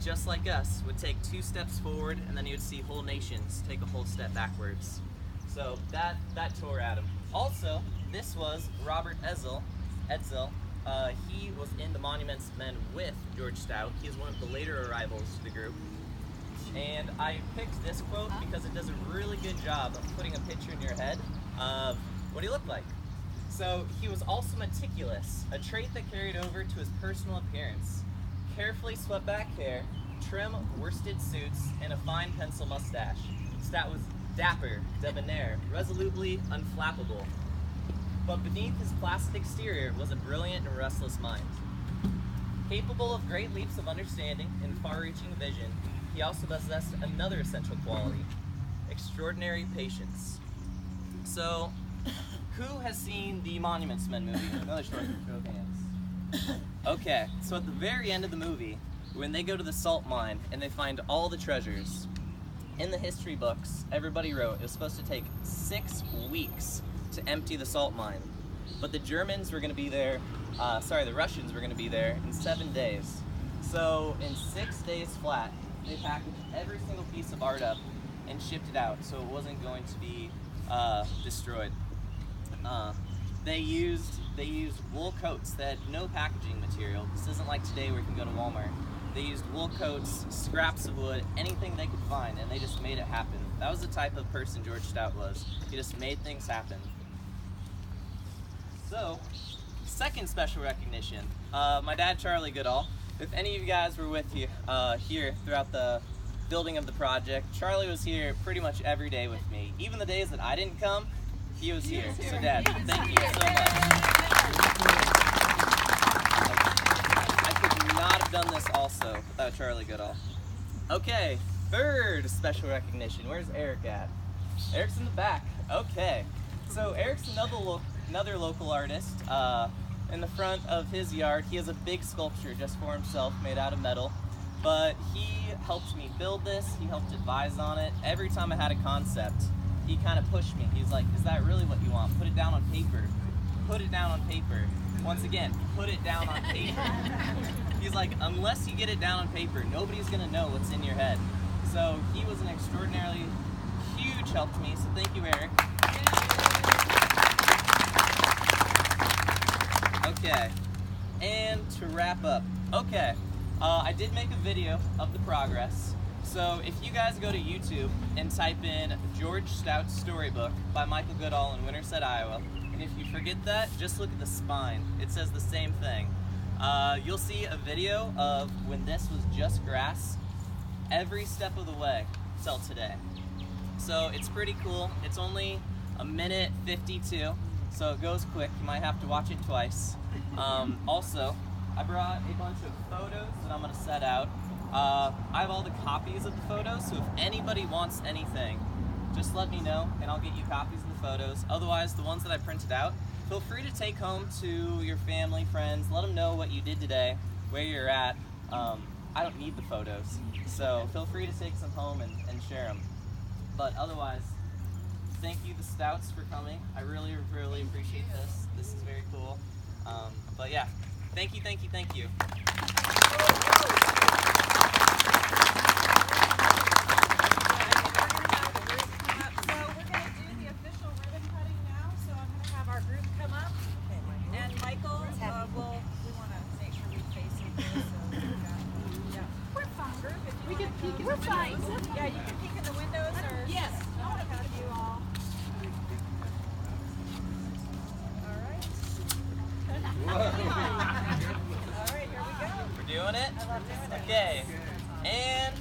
just like us, would take 2 steps forward, and then you would see whole nations take a whole step backwards. So that tore at him. Also, this was Robert Edsel. He was in the Monuments Men with George Stout. He is one of the later arrivals to the group. And I picked this quote because it does a really good job of putting a picture in your head of what he looked like. So he was also meticulous, a trait that carried over to his personal appearance. Carefully swept back hair, trim worsted suits, and a fine pencil mustache. Stout was dapper, debonair, resolutely unflappable. But beneath his placid exterior was a brilliant and restless mind. Capable of great leaps of understanding and far-reaching vision, he also possessed another essential quality: extraordinary patience. So, who has seen the Monuments Men movie? Another short show of hands. Okay, so at the very end of the movie, when they go to the salt mine and they find all the treasures, in the history books, everybody wrote it was supposed to take 6 weeks to empty the salt mine. But the Germans were going to be there, the Russians were going to be there in 7 days. So in 6 days flat, they packaged every single piece of art up and shipped it out, so it wasn't going to be destroyed. They used wool coats that had no packaging material. This isn't like today where you can go to Walmart. They used wool coats, scraps of wood, anything they could find, and they just made it happen. That was the type of person George Stout was. He just made things happen. So, second special recognition, my dad, Charlie Goodall. If any of you guys were with you here throughout the building of the project, Charlie was here pretty much every day with me. Even the days that I didn't come, he was here. So Dad, thank you so much. I could not have done this also without Charlie Goodall. Okay, third special recognition. Where's Eric at? Eric's in the back. Okay, so Eric's another local artist. In the front of his yard, he has a big sculpture just for himself made out of metal. But he helped me build this, he helped advise on it. Every time I had a concept, he kind of pushed me. He's like, is that really what you want? Put it down on paper. Put it down on paper. Once again, put it down on paper. He's like, unless you get it down on paper, nobody's gonna know what's in your head. So he was an extraordinarily huge help to me, so thank you, Eric. Okay, and to wrap up, okay, I did make a video of the progress. So if you guys go to YouTube and type in George Stout's Storybook by Michael Goodall in Winterset, Iowa, and if you forget that, just look at the spine. It says the same thing. You'll see a video of when this was just grass, every step of the way till today. So it's pretty cool. It's only 1:52, so it goes quick. You might have to watch it twice. Also, I brought a bunch of photos that I'm going to set out. I have all the copies of the photos, so if anybody wants anything, just let me know and I'll get you copies of the photos. Otherwise, the ones that I printed out, feel free to take home to your family, friends. Let them know what you did today, where you're at. I don't need the photos, so feel free to take some home and share them. But otherwise, thank you, the Stouts, for coming. I really, really appreciate this. This is very cool. But yeah, thank you, thank you, thank you. Michael, we want to make sure we face it. Yeah. We're fine. We can peek in the windows. Yeah, you can peek in the windows or... Yes. I want to have you all. All right. All right, here we go. We're doing it? I love doing it. Okay. And